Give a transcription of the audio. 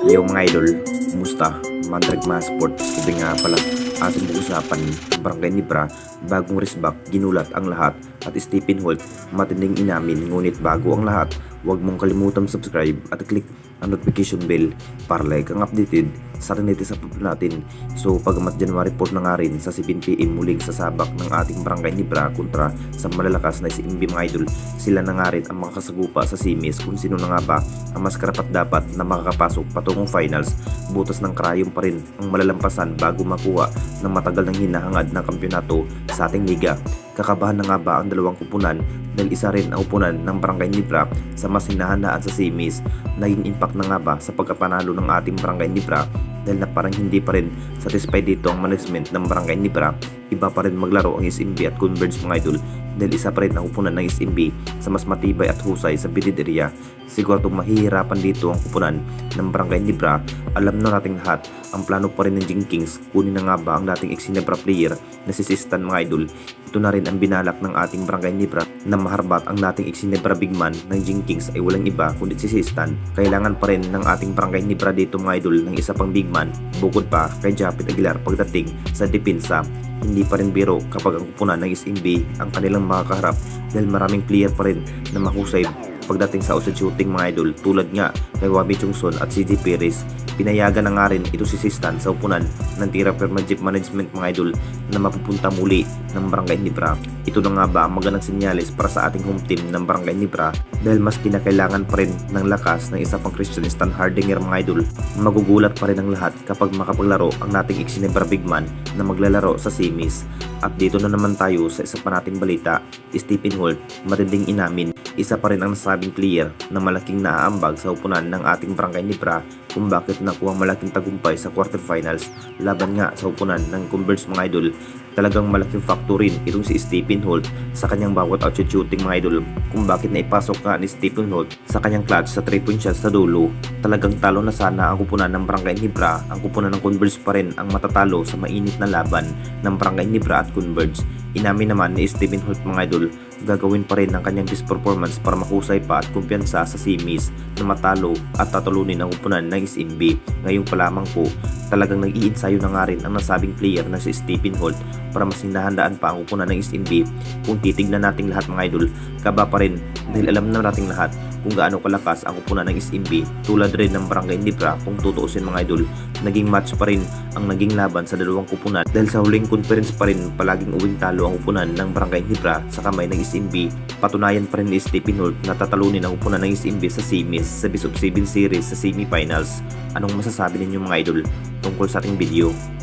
Yo mga idol, kumusta? Mandrag mga sports, ito nga pala ating pag-usapan ang Barangay Nibra, bagong resback, ginulat ang lahat at Stephen Holt, matinding inamin ngunit bago ang lahat, huwag mong kalimutang subscribe at click ang notification bell para like ang updated sa riniti sa natin. So pagamat January 4 na nga rin sa 7pm muling sasabak ng ating Barangay Nibra kontra sa malalakas na SMB mga idol, sila na nga rin ang makasagupa sa semis kung sino na nga ba ang mas karapat dapat na makakapasok patungong finals. Butas ng karayom pa rin ang malalampasan bago makuha ng matagal ng hinahangad ng kampyonato sa ating liga. Kakabahan na nga ba ang dalawang kupunan dahil isa rin ang upunan ng Barangay Nibra sa mas hinahandaan sa semis? Naging impact na nga ba sa pagkapanalo ng ating Barangay Nibra dahil na parang hindi pa rin satisfied dito ang management ng Barangay Nibra? Iba pa rin maglaro ang SMB at Converge mga idol dahil isa pa rin ang upunan ng SMB sa mas matibay at husay sa bidid area. Siguro mahihirapan dito ang kupunan ng Barangay Nibra. Alam na nating lahat, ang plano pa rin ng Jing Kings, kunin na nga ba ang dating ex-Ginebra player na si Sistan mga idol. Ito na rin ang binalak ng ating Barangay Nibra na maharbat ang dating ex-Ginebra big man ng Jing Kings ay walang iba kundi si Sistan. Kailangan pa rin ng ating Barangay Nibra dito mga idol ng isa pang big man bukod pa kay Japit Aguilar pagdating sa depensa. Hindi pa rin biro kapag ang kupunan ng SMB ang kanilang makakaharap dahil maraming player pa rin na mahusay pagdating sa outside shooting mga idol tulad nga kay Wabi Chungson at CJ Perez. Pinayagan na nga rin ito si Sistan sa upunan ng Tira Permajip Management mga idol na mapupunta muli ng Barangay Nibra. Ito na nga ba ang magandang senyales para sa ating home team ng Barangay Nibra dahil mas kinakailangan pa rin ng lakas ng isa pang Christian Stan Hardinger mga idol. Magugulat pa rin ang lahat kapag makapaglaro ang nating ex-Ginebra big man na maglalaro sa semis. At dito na naman tayo sa isa pa nating balita, Stephen Holt, matinding inamin, isa pa rin ang nasabing player na malaking naaambag sa upunan ng ating Barangay Nibra kung bakit nakuha malaking tagumpay sa quarterfinals laban nga sa upunan ng Converge mga idol. Talagang malaking factor rin itong si Stephen Holt sa kanyang bawat outside shooting mga idol kung bakit naipasok nga ni Stephen Holt sa kanyang clutch sa 3-point shot sa dulo. Talagang talo na sana ang kupunan ng Barangay Nibra, ang kupunan ng Converge pa rin ang matatalo sa mainit na laban ng Barangay Nibra at Converge. Inamin naman ni Stephen Holt mga idol, gagawin pa rin ang kanyang best performance para mahusay pa at kumpiyansa sa semis na matalo at tatalunin ang upunan ng SMB. Ngayon pa lamang po, talagang nag-iinsayo na nga rin ang nasabing player na si Stephen Holt para mas hinahandaan pa ang upunan ng SMB. Kung titignan nating lahat mga idol, kaba pa rin dahil alam na nating lahat kung gaano kalakas ang upunan ng SMB tulad rin ng Barangay Nibra. Kung tutuusin mga idol, naging match pa rin ang naging laban sa dalawang kupunan dahil sa huling conference pa rin palaging uwing talo ang upunan ng Barangay Nibra sa kamay ng SMB. Patunayan pa rin ni Stephen Holt na tatalunin ang upunan ng SMB sa semis sa Best of 7 series sa semifinals. Anong masasabi ninyo mga idol tungkol sa ating video?